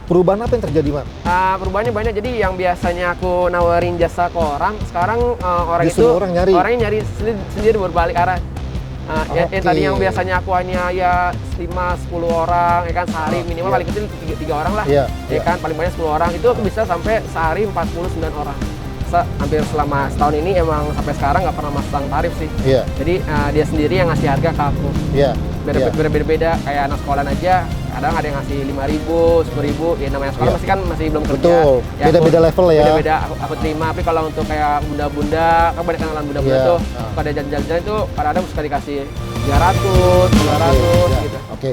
Perubahan apa yang terjadi, Mat? Perubahannya banyak. Jadi yang biasanya aku nawarin jasa ke orang, sekarang orang Justru itu orangnya nyari sendiri berbalik arah. Tadi yang biasanya aku hanya ya 5-10 orang, ya kan sehari minimal paling kecil 3 orang lah, ya kan paling banyak 10 orang. Itu aku bisa sampai sehari 49 orang. Hampir selama setahun ini emang sampai sekarang nggak pernah masang tarif sih. Jadi dia sendiri yang ngasih harga ke aku. Beda-beda kayak anak sekolah aja. Kadang ada yang ngasih 5.000, 10.000, ya namanya sekolah masih belum kerja. Betul, ya, beda-beda level ya. Beda-beda aku terima, tapi kalau untuk kayak bunda-bunda, kan banyak kenalan bunda-bunda tuh, kalau ada jalan-jalan itu kadang-kadang suka dikasih 300, 200 gitu. Oke.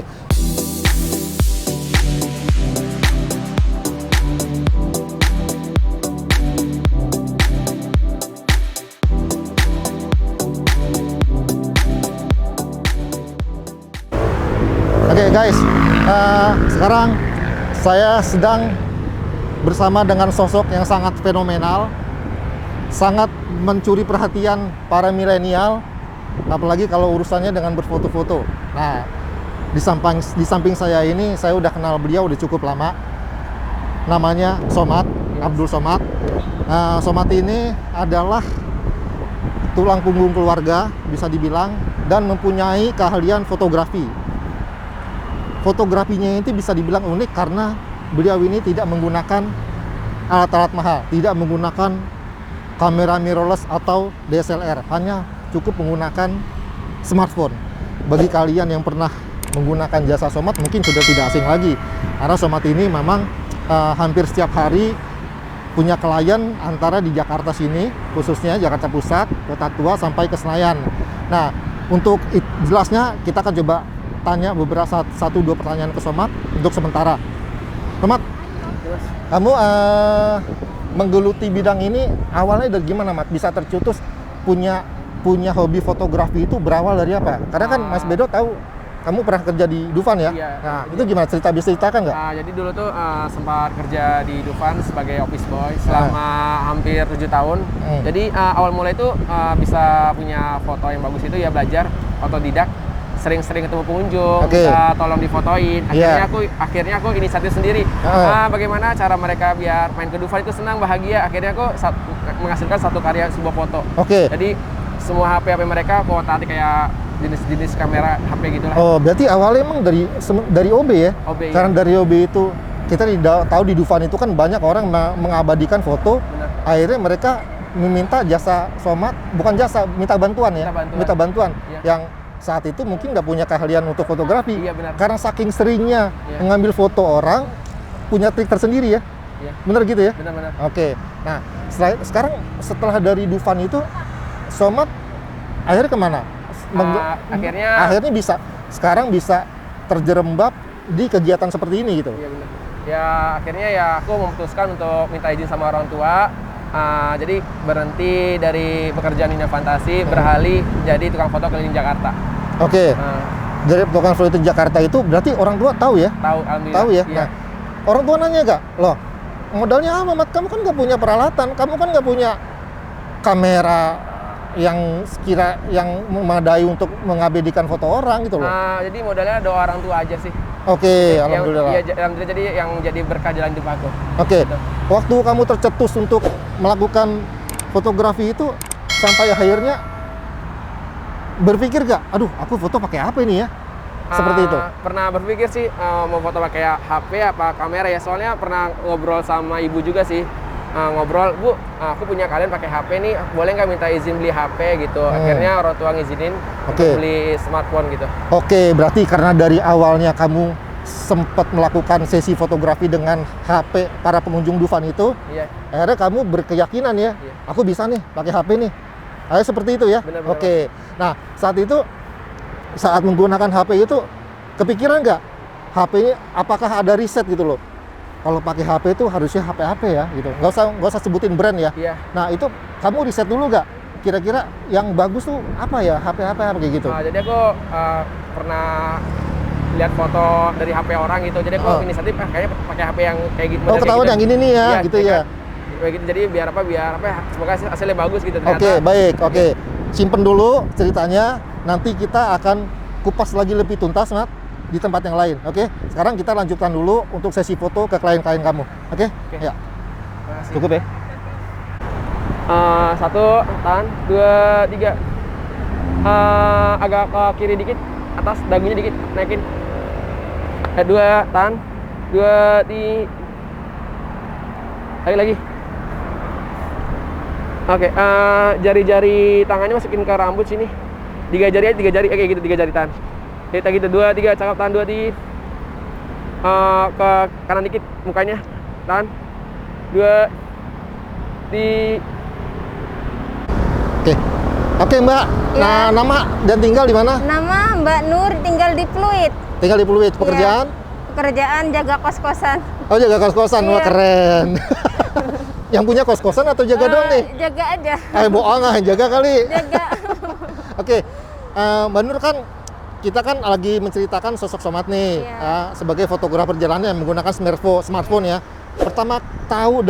Oke guys, sekarang saya sedang bersama dengan sosok yang sangat fenomenal, sangat mencuri perhatian para milenial, apalagi kalau urusannya dengan berfoto-foto. Nah, di samping saya ini, saya udah kenal beliau udah cukup lama. Namanya Somad, Abdul Somad. Nah, Somad ini adalah tulang punggung keluarga, bisa dibilang, dan mempunyai keahlian fotografi. Fotografinya itu bisa dibilang unik karena beliau ini tidak menggunakan alat-alat mahal, tidak menggunakan kamera mirrorless atau DSLR, hanya cukup menggunakan smartphone. Bagi kalian yang pernah menggunakan jasa Somad mungkin sudah tidak asing lagi, karena Somad ini memang hampir setiap hari punya klien antara di Jakarta sini, khususnya Jakarta Pusat, Kota Tua sampai ke Senayan. Nah, untuk jelasnya kita akan coba tanya beberapa 1-2 pertanyaan ke Somad untuk sementara. Somad, kamu menggeluti bidang ini awalnya dari gimana, Mat? Bisa tercetus punya hobi fotografi itu berawal dari apa? Karena kan Mas Bedo tahu kamu pernah kerja di Dufan ya? Iya. Nah, itu gimana? Bisa ceritakan nggak? Jadi dulu tuh sempat kerja di Dufan sebagai office boy selama hampir 7 tahun. Jadi awal mulai itu bisa punya foto yang bagus itu ya belajar otodidak. Sering-sering ketemu pengunjung, bisa tolong difotoin. Akhirnya aku inisiatif sendiri. Bagaimana cara mereka biar main ke Dufan itu senang, bahagia. Akhirnya aku menghasilkan satu karya sebuah foto. Jadi semua HP mereka aku otak kayak jenis-jenis kamera HP gitu lah. Oh, berarti awalnya emang dari OB ya? OB, karena dari OB itu kita tahu di Dufan itu kan banyak orang mengabadikan foto. Benar. Akhirnya mereka meminta jasa Somad, bukan jasa, minta bantuan ya? Minta bantuan. Yang saat itu mungkin nggak punya keahlian untuk fotografi. Benar. Karena saking seringnya mengambil foto orang, punya trik tersendiri ya? Bener gitu ya? Benar-benar. Oke. Nah, sekarang setelah dari Dufan itu, Somad akhirnya kemana? Akhirnya sekarang bisa terjerembab di kegiatan seperti ini gitu. Iya benar. Ya akhirnya ya aku memutuskan untuk minta izin sama orang tua. Jadi berhenti dari pekerjaan Dunia Fantasi, beralih jadi tukang foto keliling Jakarta. Oke. Dari tukang foto di Jakarta itu berarti orang tua tahu ya? Tahu, alhamdulillah. Tahu ya. Iya. Nah, orang tua nanya nggak, loh modalnya apa, Mat? Kamu kan nggak punya peralatan, kamu kan nggak punya kamera yang memadai untuk mengabadikan foto orang gitu loh. Jadi modalnya doa orang tua aja sih. Oke, alhamdulillah. Alhamdulillah, jadi yang jadi berkah jalan hidup aku. Oke. Waktu kamu tercetus untuk melakukan fotografi itu sampai akhirnya berpikir gak, aduh aku foto pakai apa ini ya? Seperti itu. Pernah berpikir sih mau foto pakai HP apa kamera ya, soalnya pernah ngobrol sama ibu juga sih. Ngobrol, Bu, aku punya kalian pakai HP nih, boleh nggak minta izin beli HP gitu. Akhirnya orang tua ngizinin untuk beli smartphone gitu. Oke, berarti karena dari awalnya kamu sempat melakukan sesi fotografi dengan HP para pengunjung Dufan itu, akhirnya kamu berkeyakinan ya, aku bisa nih pakai HP nih. Seperti itu ya. Benar. Oke. Nah, saat menggunakan HP itu kepikiran nggak HP ini apakah ada riset gitu loh? Kalau pakai HP itu harusnya HP ya gitu. Nggak usah sebutin brand ya. Nah, itu kamu riset dulu nggak? Kira-kira yang bagus tuh apa ya? HP kayak gitu. Jadi aku pernah lihat foto dari HP orang gitu. Jadi aku inisiatif kayaknya pakai HP yang kayak gitu. Ketahuan gitu. Yang ini nih ya, gitu ya. Kayak gitu. Jadi biar semoga hasilnya bagus gitu. Oke, baik. Oke. Simpen dulu ceritanya. Nanti kita akan kupas lagi lebih tuntas, Mat. di tempat yang lain. Oke, sekarang kita lanjutkan dulu untuk sesi foto ke klien-klien kamu. Oke? Oke. Ya, Terima kasih. cukup ya. Satu, tahan, dua, tiga. Agak ke kiri dikit, atas dagunya dikit, naikin. Dua, tahan, dua, tiga. Lagi. Oke, jari-jari tangannya masukin ke rambut sini. Tiga jari, oke gitu, 3 jari tahan. Kita gitu, 2, 3, cakep, tahan, 2, 3. Ke kanan dikit mukanya, tahan, 2, 3. Oke Mbak. Nah, nama dan tinggal di mana? Nama Mbak Nur, tinggal di Pluit. Tinggal di Pluit. Pekerjaan? Pekerjaan jaga kos-kosan. Oh, jaga kos-kosan. Wah, Iya. keren. Yang punya kos-kosan atau jaga doang nih? Jaga aja. Bohong ah, jaga kali. Jaga. Oke, Mbak Nur kan kita kan lagi menceritakan sosok Somad nih, Iya. sebagai fotografer jalanan yang menggunakan smartphone ya. Pertama tahu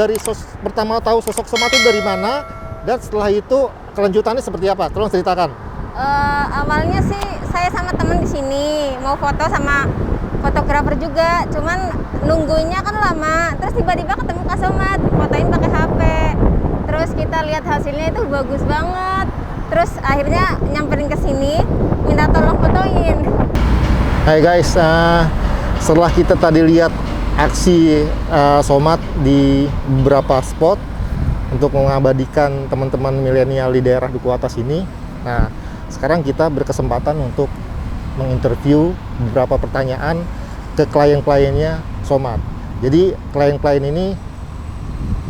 sosok Somad itu dari mana, dan setelah itu kelanjutannya seperti apa? Tolong ceritakan. Awalnya sih saya sama temen di sini mau foto sama fotografer juga, cuman nunggunya kan lama. Terus tiba-tiba ketemu Kak Somad, fotoin pakai HP. Terus kita lihat hasilnya itu bagus banget. Terus akhirnya nyamperin ke sini, minta tolong fotoin. Hai guys, setelah kita tadi lihat aksi Somad di beberapa spot untuk mengabadikan teman-teman milenial di daerah Duku Atas ini, nah sekarang kita berkesempatan untuk menginterview beberapa pertanyaan ke klien-kliennya Somad. Jadi klien-klien ini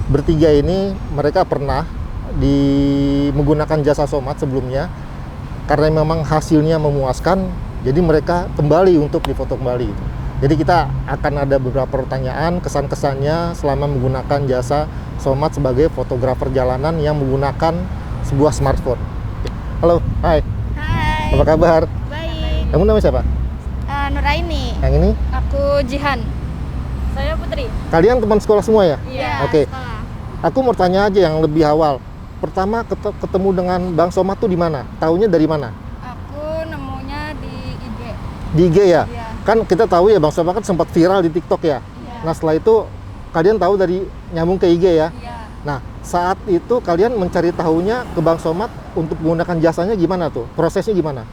bertiga ini mereka pernah menggunakan jasa Somad sebelumnya, karena memang hasilnya memuaskan, jadi mereka kembali untuk difoto kembali. Jadi kita akan ada beberapa pertanyaan, kesan-kesannya selama menggunakan jasa Somad sebagai fotografer jalanan yang menggunakan sebuah smartphone. Halo, hai, Hai, apa kabar? baik. Kamu namanya siapa? Nuraini. Yang ini? Aku Jihan. Saya Putri. Kalian teman sekolah semua ya? Iya. Oke. Sekolah. Aku mau tanya aja yang lebih awal. Pertama ketemu dengan Bang Somad tuh di mana? Taunya dari mana? Aku nemunya di IG. Di IG ya? Iya. Kan kita tahu ya Bang Somad kan sempat viral di TikTok ya. Iya. Nah setelah itu kalian tahu dari nyambung ke IG ya. Iya. Nah saat itu kalian mencari tahunya ke Bang Somad untuk menggunakan jasanya gimana tuh? Prosesnya gimana?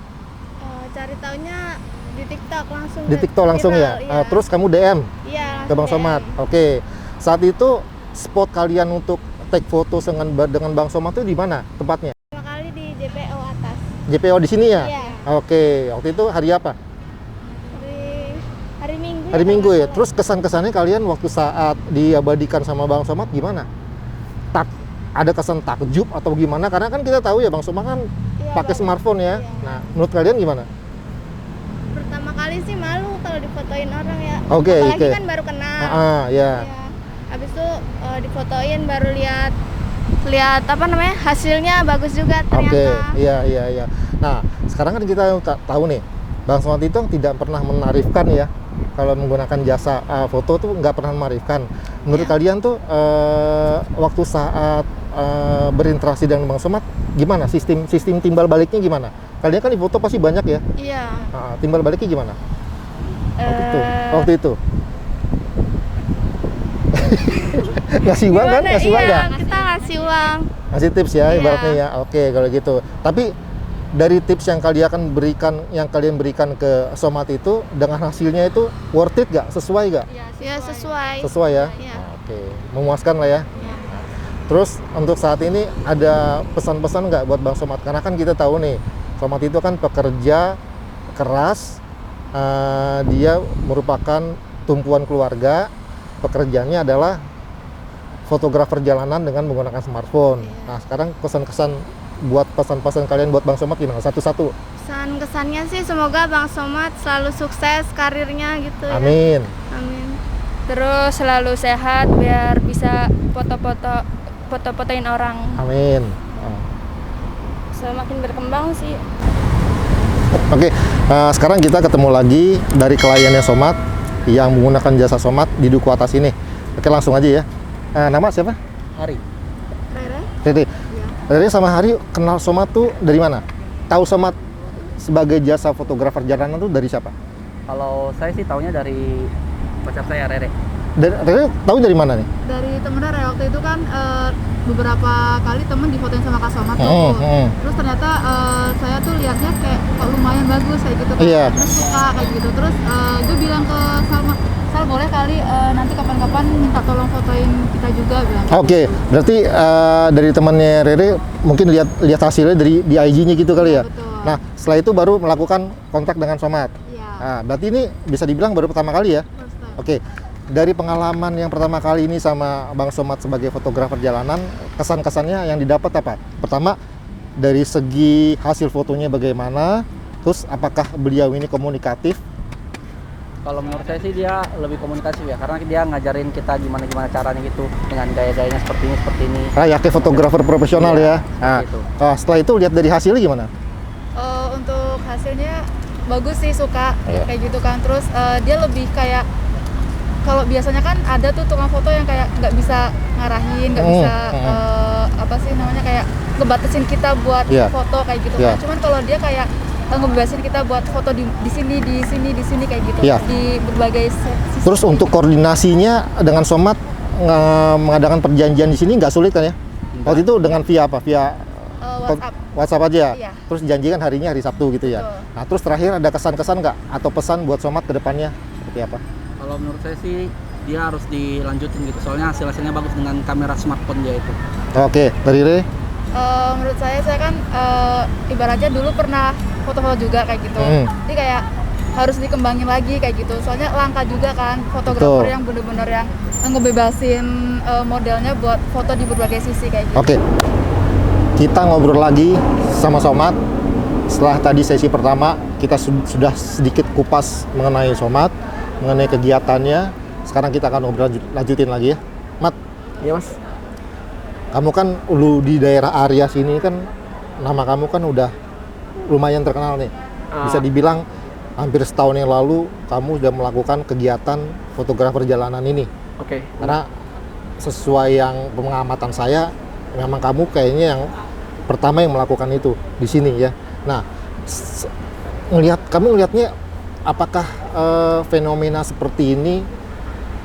Cari taunya di TikTok langsung. Di TikTok langsung ya? Iya. Terus kamu DM Iya, ke Bang langsung Somad? DM. Oke. Saat itu spot kalian untuk take foto dengan Bang Somad itu di mana tempatnya? Pertama kali di JPO atas. JPO di sini ya? Iya. Oke. Waktu itu hari apa? Hari Minggu. Hari ya, Minggu kalau ya. nggak Terus kesan-kesannya kalian waktu saat diabadikan sama Bang Somad gimana? Ada kesan takjub atau gimana? Karena kan kita tahu ya Bang Somad kan Iya, pakai Bang. smartphone ya. Iya. Nah, menurut kalian gimana? Pertama kali sih malu kalau difotoin orang ya. Oke, Apalagi oke. kan baru kenal. Ya. Iya. Habis itu difotoin baru lihat apa namanya hasilnya bagus juga Oke, ternyata. iya. Nah, sekarang kan kita tahu nih, Bang Somad itu tidak pernah menarifkan ya. Kalau menggunakan jasa foto tuh nggak pernah menarifkan. Menurut kalian tuh waktu saat berinteraksi dengan Bang Somad gimana? Sistem Eh. timbal baliknya gimana? Kalian kan di foto pasti banyak ya. Iya. Timbal baliknya gimana? Waktu itu. Ngasih uang kan? Ngasih uang nggak? Iya, kita ngasih uang. Ngasih tips ya, Iya. ibaratnya ya. Oke, kalau gitu. Tapi dari tips yang kalian berikan ke Somad itu dengan hasilnya itu worth it nggak? Sesuai nggak? Ya sesuai. Sesuai ya? Iya. Oke, memuaskan lah ya. Iya. Terus untuk saat ini ada pesan-pesan nggak buat Bang Somad? Karena kan kita tahu nih, Somad itu kan pekerja keras, dia merupakan tumpuan keluarga, pekerjaannya adalah fotografer jalanan dengan menggunakan smartphone. Nah sekarang kesan-kesan buat pesan-pesan kalian buat Bang Somad gimana? Satu-satu. Pesan kesannya sih semoga Bang Somad selalu sukses karirnya gitu ya. Amin. Amin. Terus selalu sehat biar bisa fotoin orang. Amin. Semakin berkembang sih. Oke, sekarang kita ketemu lagi dari kliennya Somad yang menggunakan jasa Somad di Duku Atas ini. Oke, langsung aja ya. Nama siapa? Hari. Rere? Riri. Riri sama Hari kenal Somad tuh dari mana? Tahu Somad sebagai jasa fotografer jalanan tuh dari siapa? Kalau saya sih taunya dari pacar saya, Rere. Rere tahu dari mana nih? Dari temen Rere waktu itu kan beberapa kali temen difotoin sama Kak Somad tuh. Terus ternyata saya tuh lihatnya kayak kok lumayan bagus kayak gitu kan. Iya. Terus suka kayak gitu. Terus gue bilang ke Salma, Sal boleh kali nanti kapan-kapan minta tolong fotoin kita juga bilang. Oke, berarti dari temannya Rere mungkin lihat hasilnya di IG-nya gitu kali ya. Betul. Nah, setelah itu baru melakukan kontak dengan Somad. Iya. Nah, berarti ini bisa dibilang baru pertama kali ya? First time. Oke, dari pengalaman yang pertama kali ini sama Bang Somad sebagai fotografer jalanan, kesan-kesannya yang didapat apa? Pertama, dari segi hasil fotonya bagaimana, terus apakah beliau ini komunikatif? Kalau menurut saya sih dia lebih komunikatif ya, karena dia ngajarin kita gimana caranya gitu, dengan gaya-gayanya seperti ini. Kayak fotografer profesional Iya, ya. Nah, gitu. setelah itu lihat dari hasilnya gimana? Untuk hasilnya bagus sih, suka Iya. kayak gitu kan. Terus dia lebih kayak, kalau biasanya kan ada tuh tukang foto yang kayak nggak bisa ngarahin, nggak bisa apa sih namanya, kayak ngebatasin kita buat Iya. foto kayak gitu Iya. kan. Cuman kalau dia kayak ngebebasin kita buat foto di sini kayak gitu, Iya. di berbagai sisi. Terus untuk koordinasinya dengan Somad mengadakan perjanjian di sini nggak sulit kan ya? Waktu itu dengan via apa? Via WhatsApp. aja. Iya. Terus janjikan harinya hari Sabtu gitu ya. Betul. Nah, terus terakhir ada kesan-kesan nggak atau pesan buat Somad ke depannya seperti apa? Kalau menurut saya sih dia harus dilanjutin gitu, soalnya hasilnya bagus dengan kamera smartphone dia itu. Oke, dari Re? Menurut saya kan ibaratnya dulu pernah foto-foto juga kayak gitu. Jadi kayak harus dikembangin lagi kayak gitu. Soalnya langka juga kan fotografer yang bener-bener yang ngebebasin modelnya buat foto di berbagai sisi kayak gitu. Oke. Kita ngobrol lagi sama Somad. Setelah tadi sesi pertama, kita sudah sedikit kupas mengenai Somad, mengenai kegiatannya. Sekarang kita akan ngobrol lanjutin lagi ya. Mat, Iya mas. kamu kan lu di daerah area sini kan, nama kamu kan udah lumayan terkenal nih. Bisa dibilang hampir setahun yang lalu kamu sudah melakukan kegiatan fotografer jalanan ini. Oke. Karena sesuai yang pengamatan saya, memang kamu kayaknya yang pertama yang melakukan itu di sini ya. Nah, kamu ngelihatnya apakah fenomena seperti ini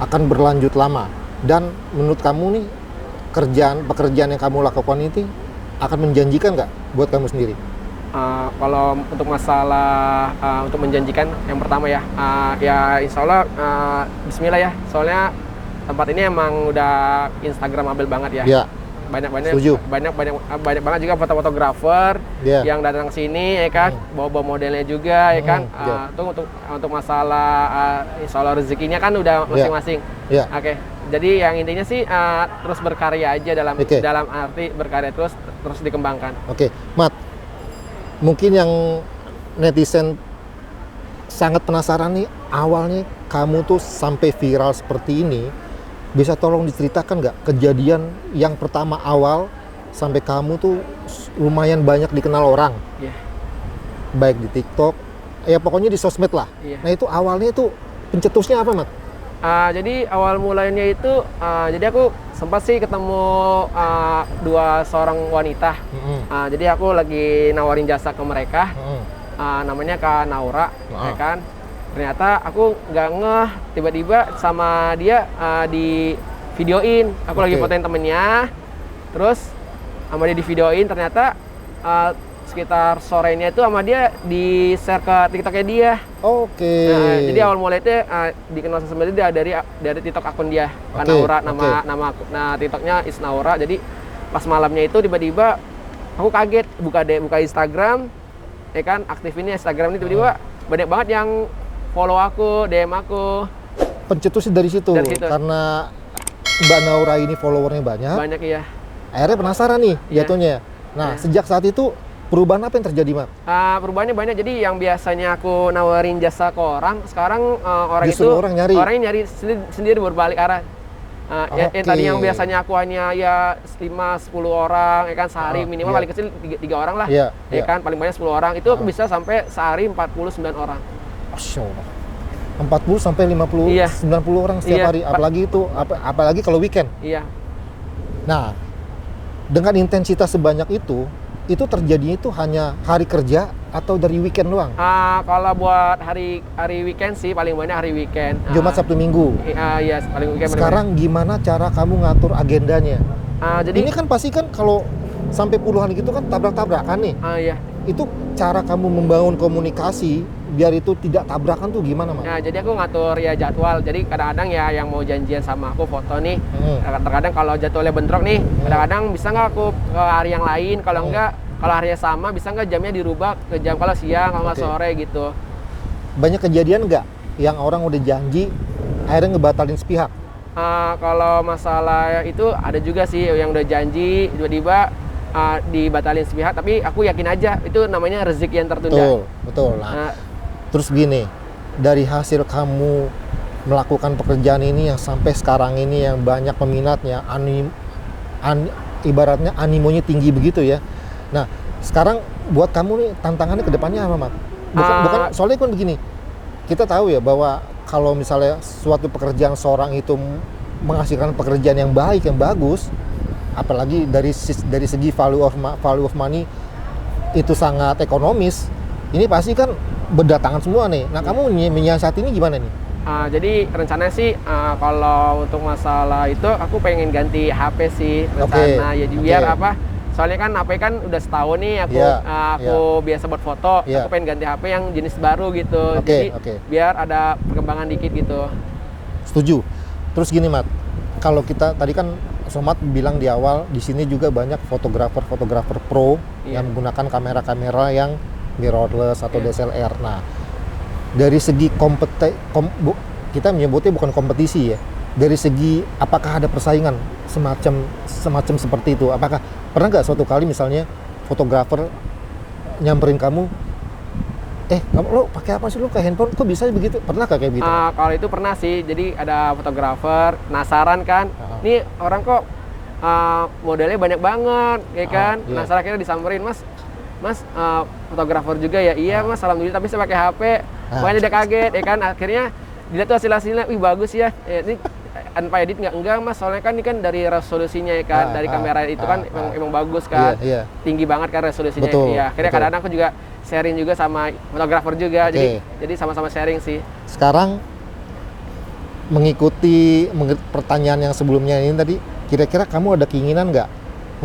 akan berlanjut lama? Dan menurut kamu nih, pekerjaan yang kamu lakukan ini akan menjanjikan nggak buat kamu sendiri? Kalau untuk masalah untuk menjanjikan, yang pertama ya, ya insya Allah Bismillah ya. Soalnya tempat ini emang udah Instagramable banget ya. Ya. Banyak banget juga fotografer yang datang ke sini ya kan, bawa modelnya juga ya kan. Itu untuk masalah insya Allah rezekinya kan udah masing-masing. Oke. Jadi yang intinya sih terus berkarya aja dalam arti berkarya terus dikembangkan. Oke, Mat. Mungkin yang netizen sangat penasaran nih, awalnya kamu tuh sampai viral seperti ini, bisa tolong diceritakan nggak kejadian yang pertama awal sampai kamu tuh lumayan banyak dikenal orang, baik di TikTok, ya pokoknya di sosmed lah. Nah itu awalnya itu pencetusnya apa, Mat? Jadi awal mulainya itu, jadi aku sempat sih ketemu seorang wanita. Jadi aku lagi nawarin jasa ke mereka, namanya Kak Naura, ya kan. Ternyata aku nggak ngeh, tiba-tiba sama dia di videoin. Aku lagi fotoin temennya, terus sama dia di videoin. Ternyata sekitar sorenya itu sama dia di share ke TikToknya dia. Oke. Nah, jadi awal mulai itu dikenal sosmed dia dari TikTok akun dia, Kak Naura, nama TikToknya is Naura. Jadi pas malamnya itu tiba-tiba aku kaget buka Instagram, ya kan, aktif ini Instagram ini tiba-tiba banyak banget yang follow aku, DM aku. Pencetusnya dari situ. Karena Mbak Naura ini followernya banyak. Banyak iya. Akhirnya penasaran nih jatuhnya. Nah, sejak saat itu perubahan apa yang terjadi, Mat? Perubahannya banyak. Jadi yang biasanya aku nawarin jasa ke orang, sekarang orangnya nyari sendiri berbalik arah. Tadi yang biasanya aku hanya ya 5-10 orang, ya kan, sehari minimal paling kecil 3 orang lah, ya kan, paling banyak 10 orang. Itu aku bisa sampai sehari 49 orang. Masya Allah. 40 sampai 50, 90 orang setiap hari, apalagi kalau weekend. Iya. Nah, dengan intensitas sebanyak itu terjadinya itu hanya hari kerja atau dari weekend doang? Kalau buat hari weekend sih paling banyak hari weekend. Jumat, Sabtu, Minggu. Iya, paling weekend. Sekarang gimana cara kamu ngatur agendanya? Jadi Ini kan pasti kan kalau sampai puluhan gitu kan tabrak-tabrakan nih. iya. Itu cara kamu membangun komunikasi biar itu tidak tabrakan tuh gimana, Mas? Nah, jadi aku ngatur ya jadwal. Jadi kadang-kadang ya yang mau janjian sama aku foto nih. Terkadang kalau jadwalnya bentrok nih, kadang-kadang bisa nggak aku ke hari yang lain. Kalau enggak, kalau harinya sama, bisa nggak jamnya dirubah ke jam kalau siang, kalau nggak sore gitu. Banyak kejadian nggak yang orang udah janji akhirnya ngebatalin sepihak? Kalau masalah itu ada juga sih yang udah janji tiba-tiba dibatalin sepihak, tapi aku yakin aja itu namanya rezeki yang tertunda. Betul. Nah, terus gini, dari hasil kamu melakukan pekerjaan ini yang sampai sekarang ini yang banyak peminatnya, ibaratnya animonya tinggi begitu ya. Nah, sekarang buat kamu nih tantangannya ke depannya apa, Mat? Bukan soalnya kan begini. Kita tahu ya bahwa kalau misalnya suatu pekerjaan seorang itu menghasilkan pekerjaan yang baik, yang bagus, apalagi dari segi value of money itu sangat ekonomis, ini pasti kan berdatangan semua nih. Nah, kamu menyiasati ini gimana nih? Jadi rencananya sih kalau untuk masalah itu aku pengen ganti HP sih rencana. Jadi biar apa? Soalnya kan HP kan udah setahun nih aku biasa buat foto. Aku pengen ganti HP yang jenis baru gitu. Jadi biar ada perkembangan dikit gitu. Setuju. Terus gini, Mat. Kalau kita tadi kan Somat bilang di awal, di sini juga banyak fotografer pro yang menggunakan kamera-kamera yang mirrorless atau DSLR. Nah, dari segi kita menyebutnya bukan kompetisi ya. Dari segi apakah ada persaingan semacam seperti itu? Apakah pernah nggak suatu kali misalnya fotografer nyamperin kamu, lo pakai apa sih, lo kayak handphone kok bisa begitu? Pernah nggak kayak gitu? Kalau itu pernah sih. Jadi ada fotografer penasaran kan, nih orang kok modelnya banyak banget, ya kan? Penasaran, akhirnya disamperin, mas fotografer juga ya? Iya mas, alhamdulillah, tapi saya pakai HP. Makanya dia kaget, ya kan? Akhirnya dilihat tuh hasilnya, wih bagus ya. Ini tanpa edit enggak mas, soalnya kan ini kan dari resolusinya ya kan, dari kamera itu kan emang bagus kan, tinggi banget kan resolusinya. Iya, akhirnya kadang-kadang aku juga sharing juga sama fotografer juga, jadi sama-sama sharing sih. Sekarang mengikuti pertanyaan yang sebelumnya ini tadi, kira-kira kamu ada keinginan nggak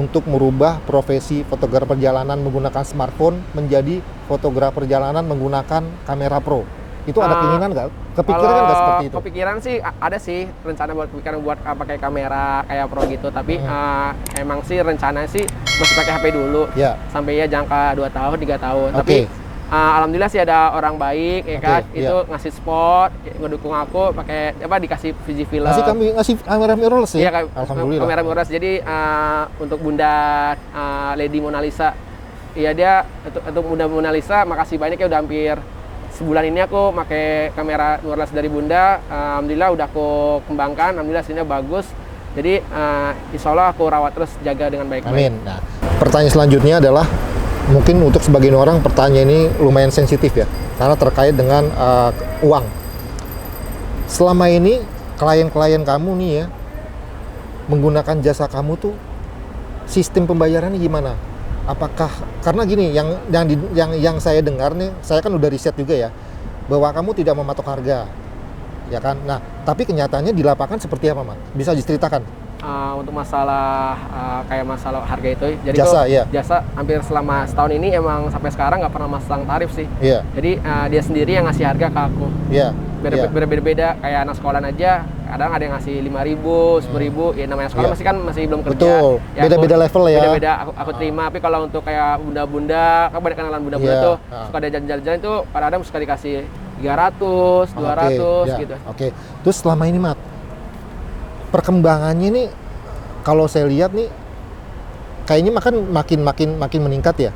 untuk merubah profesi fotografer jalanan menggunakan smartphone menjadi fotografer jalanan menggunakan kamera pro? Itu ada keinginan nggak? Kepikiran nggak seperti itu? Kepikiran sih ada sih, rencana buat pakai kamera kayak pro gitu, tapi emang sih rencana sih masih pakai HP dulu sampai ya jangka 2 tahun 3 tahun. Tapi alhamdulillah sih ada orang baik ya kan, itu ngasih spot, ngedukung aku pakai dikasih Fuji film. Ngasih kamera mirrorless ya? Iya, alhamdulillah. Kamera mirrorless. Jadi untuk Bunda Lady Mona Lisa, iya dia untuk Bunda Mona Lisa, makasih banyak ya, udah hampir sebulan ini aku pakai kamera mirrorless dari Bunda. Alhamdulillah udah aku kembangkan, alhamdulillah hasilnya bagus. Jadi insya Allah aku rawat terus, jaga dengan baik-baik. Amin. Nah, pertanyaan selanjutnya adalah, mungkin untuk sebagian orang pertanyaan ini lumayan sensitif ya, karena terkait dengan uang. Selama ini klien-klien kamu nih ya, menggunakan jasa kamu tuh, sistem pembayarannya gimana? Apakah, karena gini, yang saya dengar nih, saya kan udah riset juga ya, bahwa kamu tidak mematok harga, ya kan? Nah, tapi kenyataannya di lapangan seperti apa, Mas? Bisa diceritakan? Untuk masalah kayak masalah harga itu, jadi jasa hampir selama setahun ini emang sampai sekarang nggak pernah masang tarif sih. Jadi dia sendiri yang ngasih harga ke aku. Beda-beda, kayak anak sekolah aja, kadang ada yang ngasih 5.000, 10.000, ya namanya sekolah masih belum kerja. Betul, ya, beda-beda level ya. Beda-beda aku terima, tapi kalau untuk kayak bunda-bunda, kan banyak kenalan bunda-bunda tuh, suka ada jalan-jalan tuh, kadang-kadang suka dikasih 300, 200 gitu. Terus selama ini, Mat, perkembangannya nih, kalau saya lihat nih, kayaknya makin meningkat ya.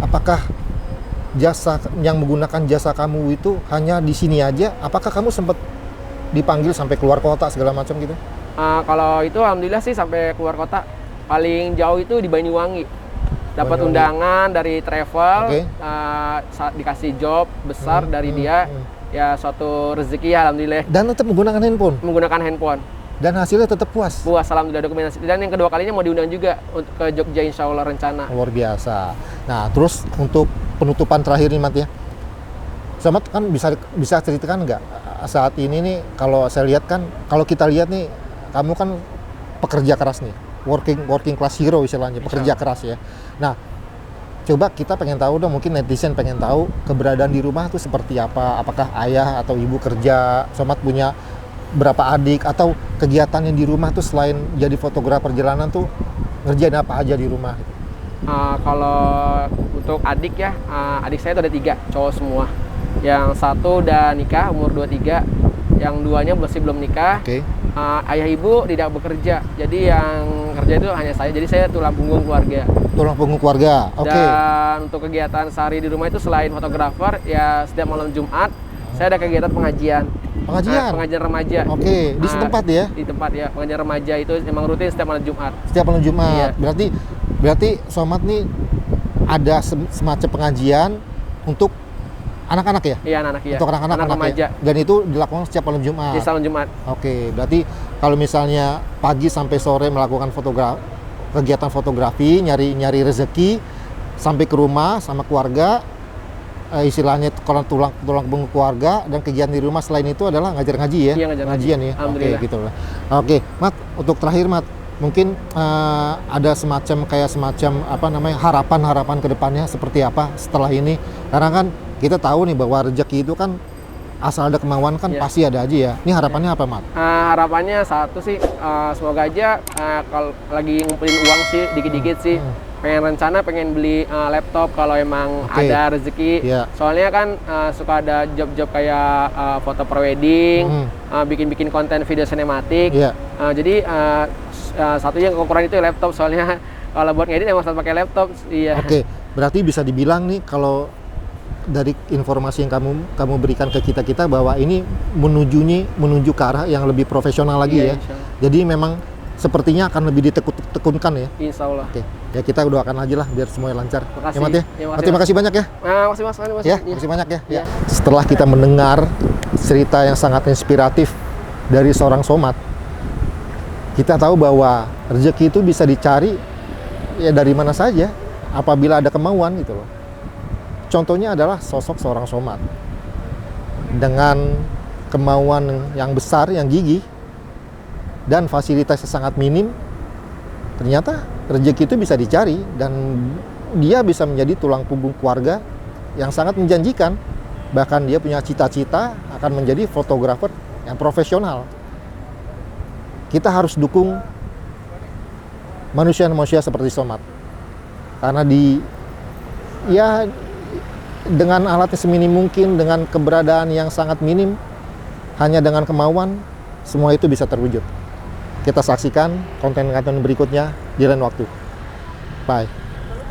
Apakah jasa yang menggunakan jasa kamu itu hanya di sini aja? Apakah kamu sempat dipanggil sampai keluar kota segala macam gitu? Kalau itu alhamdulillah sih sampai keluar kota. Paling jauh itu di Banyuwangi. Dapat undangan dari travel, dikasih job besar dari dia. Ya suatu rezeki ya alhamdulillah. Dan tetap menggunakan handphone? Menggunakan handphone. Dan hasilnya tetap puas? Puas, alhamdulillah, dokumentasi. Dan yang kedua kalinya mau diundang juga ke Jogja insya Allah rencana. Luar biasa. Nah, terus untuk penutupan terakhir nih Mat ya. Somat kan bisa ceritakan nggak saat ini nih, kalau saya lihat kan, kalau kita lihat nih, kamu kan pekerja keras nih, working class hero istilahnya, pekerja keras ya. Nah, coba kita pengen tahu dong, mungkin netizen pengen tahu keberadaan di rumah tuh seperti apa, apakah ayah atau ibu kerja, Somat punya berapa adik, atau kegiatannya di rumah tuh selain jadi fotografer perjalanan tuh ngerjain apa aja di rumah gitu. Kalau untuk adik ya, adik saya tuh ada 3, cowok semua. Yang satu udah nikah umur 23, yang 2-nya masih belum nikah. Oke. Ayah ibu tidak bekerja, jadi yang kerja itu hanya saya, jadi saya tulang punggung keluarga. Tulang punggung keluarga, oke. Dan untuk kegiatan sehari di rumah itu selain fotografer, ya setiap malam Jumat saya ada kegiatan pengajian. Pengajian remaja. Oke, di setempat ya? Di tempat ya, pengajian remaja itu memang rutin setiap malam Jumat. Setiap malam Jumat. Iya. Berarti Somat nih ada semacam pengajian untuk anak-anak ya? Iya, anak-anak ya. Untuk anak-anak remaja. ya? Dan itu dilakukan setiap malam Jumat? Di malam Jumat. Oke, berarti kalau misalnya pagi sampai sore melakukan kegiatan fotografi, nyari rezeki, sampai ke rumah sama keluarga, istilahnya kalau tulang punggung keluarga, dan kegiatan di rumah selain itu adalah ngajar ngaji ya? Iya, ngajar ngajian ya? Oke, gitu lah. Oke, Mat, untuk terakhir Mat, mungkin ada semacam harapan ke depannya seperti apa setelah ini, karena kan kita tahu nih bahwa rezeki itu kan asal ada kemauan kan pasti ada aja ya. Ini harapannya apa Mat? Harapannya satu sih, semoga aja kalau lagi ngumpulin uang sih dikit-dikit sih, pengen beli laptop kalau emang ada rezeki. Soalnya kan suka ada job-job kayak foto prewedding, bikin konten video sinematik. Jadi satunya kekurangan itu laptop, soalnya kalau buat ngedit emang harus pakai laptop. Iya. Oke, berarti bisa dibilang nih, kalau dari informasi yang kamu berikan ke kita bahwa ini menuju ke arah yang lebih profesional lagi ya. Jadi memang sepertinya akan lebih ditekunkan ya. Insya Allah. Oke, ya kita doakan aja lah biar semuanya lancar. Makasih. Ya Mat ya. Terima kasih banyak ya. Makasih banyak ya. Setelah kita mendengar cerita yang sangat inspiratif dari seorang Somat, kita tahu bahwa rezeki itu bisa dicari ya dari mana saja apabila ada kemauan gitu loh. Contohnya adalah sosok seorang Somat dengan kemauan yang besar, yang gigih, dan fasilitasnya sangat minim. Ternyata rezeki itu bisa dicari dan dia bisa menjadi tulang punggung keluarga yang sangat menjanjikan. Bahkan dia punya cita-cita akan menjadi fotografer yang profesional. Kita harus dukung manusia-manusia seperti Somat, karena dengan alatnya seminim mungkin, dengan keberadaan yang sangat minim, hanya dengan kemauan, semua itu bisa terwujud. Kita saksikan konten-konten berikutnya di lain waktu. Bye.